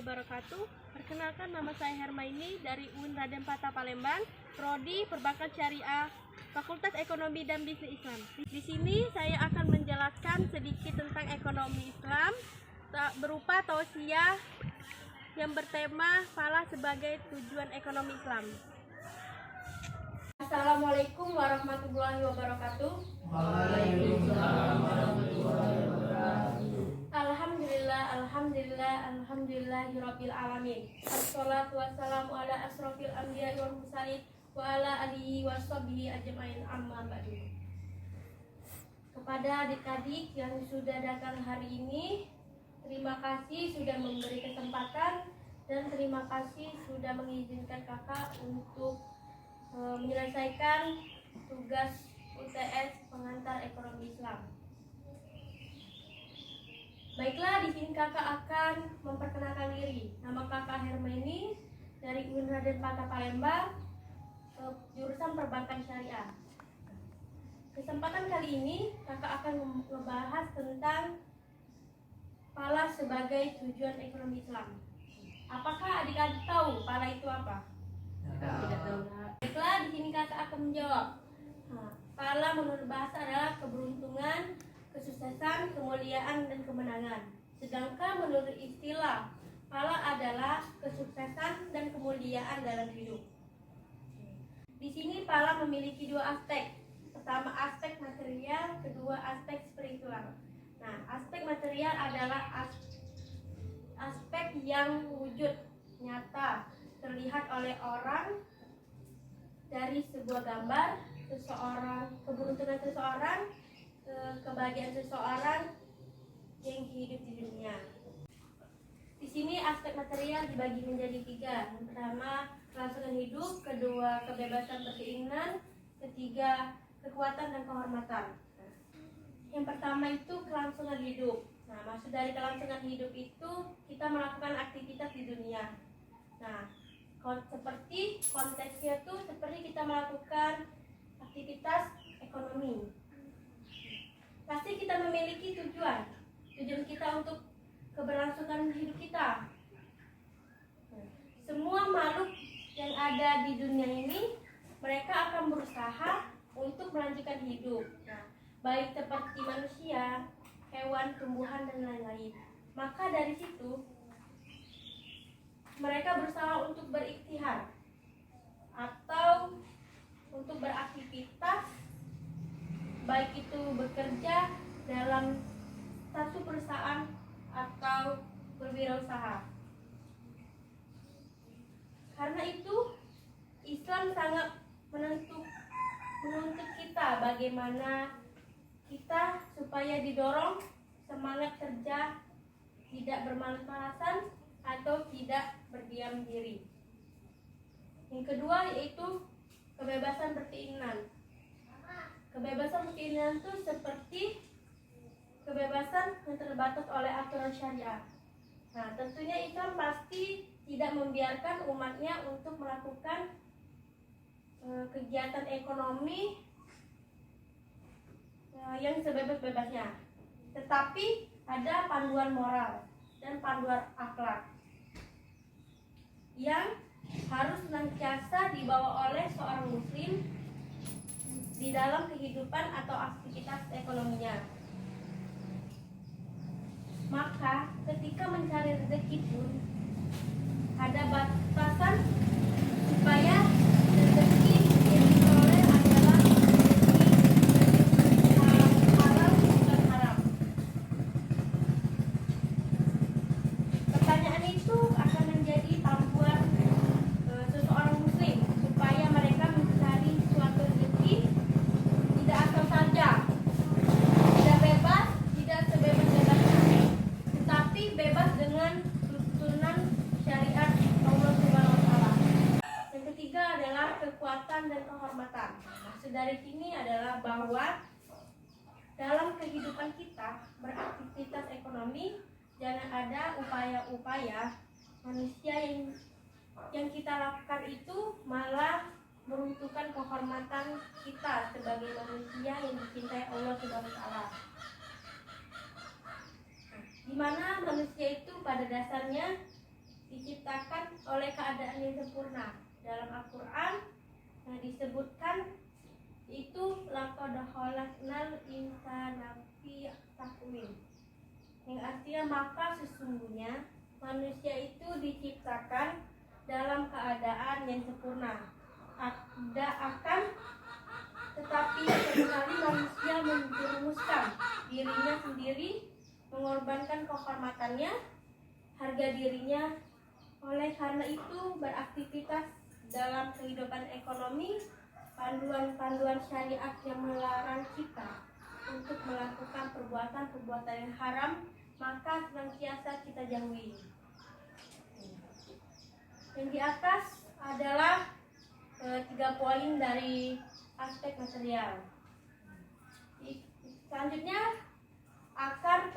wabarakatuh. Perkenalkan, nama saya Hermaini dari UIN Raden Patah Palembang, Prodi Perbankan Syariah, Fakultas Ekonomi dan Bisnis Islam. Di sini saya akan menjelaskan sedikit tentang ekonomi Islam berupa tausiah yang bertema falah sebagai tujuan ekonomi Islam. Assalamualaikum warahmatullahi wabarakatuh. Waalaikumsalam warahmatullahi wabarakatuh. Alhamdulillahirabbil alamin. Wassalatu wassalamu ala asrofil anbiya'i wal mursalin wa ala alihi washabihi ajmain, amma ba'du. Kepada adik-adik yang sudah datang hari ini, terima kasih sudah memberi kesempatan dan terima kasih sudah mengizinkan kakak untuk menyelesaikan tugas UTS pengantar ekonomi Islam. Baiklah, di sini kakak akan memperkenalkan diri. Nama kakak Hermaini dari UIN Raden Patah Palembang, jurusan Perbankan Syariah. Kesempatan kali ini kakak akan membahas tentang falah sebagai tujuan ekonomi Islam. Apakah adik-adik tahu falah itu apa? Tidak tahu. Baiklah, di sini kakak akan menjawab. Falah menurut bahasa adalah keberuntungan, kesuksesan, kemuliaan, dan kemenangan. Sedangkan menurut istilah, falah adalah kesuksesan dan kemuliaan dalam hidup. Di sini falah memiliki dua aspek. Pertama, aspek material, kedua aspek spiritual. Nah, aspek material adalah aspek yang wujud nyata terlihat oleh orang dari sebuah gambar seseorang, keberuntungan seseorang, kebahagiaan seseorang yang hidup di dunia. Di sini aspek material dibagi menjadi tiga. Yang pertama, kelangsungan hidup, kedua, kebebasan berkeinginan, ketiga, kekuatan dan kehormatan. Yang pertama itu kelangsungan hidup. Nah, maksud dari kelangsungan hidup itu kita melakukan aktivitas di dunia. Nah, seperti konteksnya tuh seperti kita melakukan aktivitas ekonomi. Pasti kita memiliki tujuan kita untuk keberlangsungan hidup kita. Semua makhluk yang ada di dunia ini, mereka akan berusaha untuk melanjutkan hidup. Nah, baik seperti manusia, hewan, tumbuhan, dan lain-lain. Maka dari situ mereka berusaha untuk berikhtiar atau untuk beraktivitas, baik itu bekerja dalam satu perusahaan atau berwirausaha. Karena itu Islam sangat menuntut kita bagaimana kita supaya didorong semangat kerja, tidak bermalas-malasan atau tidak berdiam diri. Yang kedua yaitu kebebasan berkeinginan. Kebebasan berkeinginan itu seperti kebebasan yang terbatas oleh aturan syariah. Nah, tentunya Islam pasti tidak membiarkan umatnya untuk melakukan kegiatan ekonomi yang sebebas-bebasnya. Tetapi ada panduan moral dan panduan akhlak yang harus senantiasa dibawa oleh seorang muslim di dalam kehidupan atau aktivitas ekonominya. Maka ketika mencari rezeki pun ada batasan supaya rezeki yang diperoleh adalah rezeki halal bukan haram. Pertanyaan itu akan menjadi panduan seseorang muslim supaya mereka mencari suatu rezeki tidak asal saja, tidak bebas, tidak sebebas-bebasnya, tetapi bebas dengan tuntunan syariat Allah Subhanahu wa taala. Yang ketiga adalah kekuatan dan kehormatan. Maksud dari sini adalah bahwa dalam kehidupan kita beraktivitas ekonomi jangan ada upaya-upaya manusia yang kita lakukan itu malah meruntuhkan kehormatan kita sebagai manusia yang dicintai Allah Subhanahu wa taala. Di mana manusia itu pada dasarnya diciptakan oleh keadaan yang sempurna. Dalam Al-Quran disebutkan itu laqad khalaqnal insana fi taqwim, yang artinya maka sesungguhnya manusia itu diciptakan dalam keadaan yang sempurna. Tetapi seringkali manusia menjerumuskan dirinya sendiri, mengorbankan kehormatannya, harga dirinya. Oleh karena itu beraktivitas dalam kehidupan ekonomi, panduan-panduan syariat yang melarang kita untuk melakukan perbuatan-perbuatan yang haram, maka senantiasa kita jauhi. Yang di atas adalah 3 poin dari aspek material. Selanjutnya akar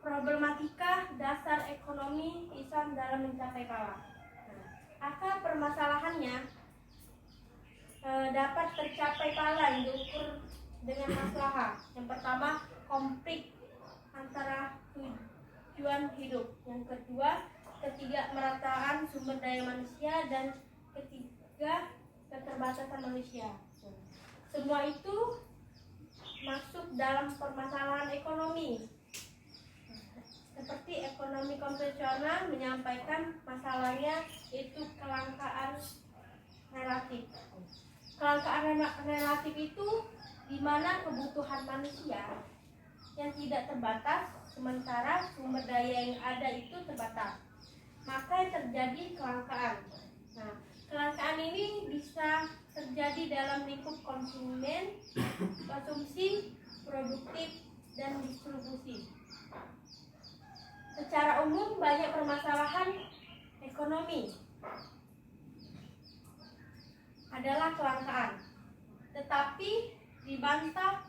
problematika dasar ekonomi Islam dalam mencapai kalah. Akar permasalahannya dapat tercapai kalah yang diukur dengan masalah. Yang pertama, konflik antara tujuan hidup. Yang ketiga, merataan sumber daya manusia, dan ketiga, keterbatasan manusia. Semua itu masuk dalam permasalahan ekonomi. Seperti ekonomi konvensional menyampaikan masalahnya itu kelangkaan relatif. Kelangkaan relatif itu di mana kebutuhan manusia yang tidak terbatas, sementara sumber daya yang ada itu terbatas. Maka yang terjadi kelangkaan. Nah, kelangkaan ini bisa terjadi dalam lingkup konsumsi, produktif, dan distribusi. Secara umum banyak permasalahan ekonomi adalah kelangkaan, tetapi dibantah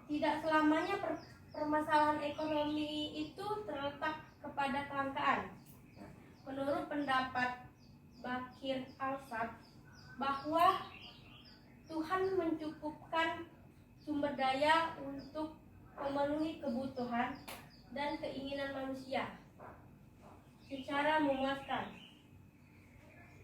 tidak selamanya permasalahan ekonomi itu terletak kepada kelangkaan. Menurut pendapat Bakir Al-Sad bahwa Tuhan mencukupkan sumber daya untuk memenuhi kebutuhan dan keinginan manusia secara memuaskan.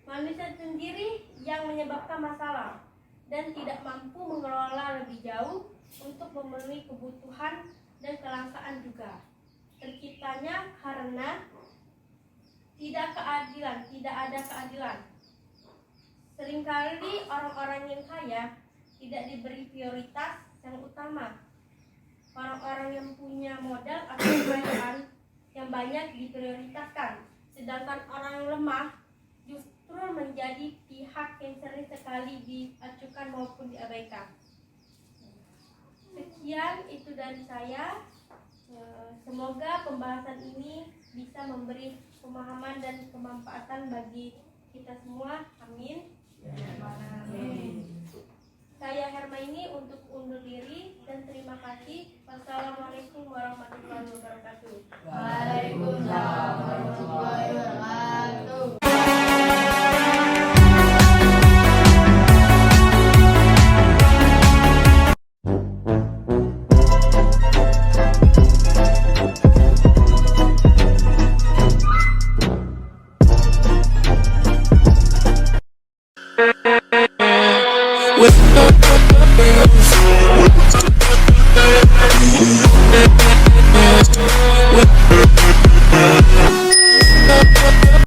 Manusia sendiri yang menyebabkan masalah dan tidak mampu mengelola lebih jauh untuk memenuhi kebutuhan, dan kelangkaan juga terciptanya karena tidak ada keadilan. Seringkali orang-orang yang kaya tidak diberi prioritas yang utama. Orang-orang yang punya modal atau kekayaan yang banyak diprioritaskan, sedangkan orang yang lemah justru menjadi pihak yang sering sekali diacukan maupun diabaikan. Sekian itu dari saya. Semoga pembahasan ini bisa memberi pemahaman dan kemanfaatan bagi kita semua. Amin. Saya Hermaini untuk undur diri dan terima kasih. Wassalamualaikum warahmatullahi wabarakatuh. Waalaikumsalam warahmatullahi wabarakatuh. with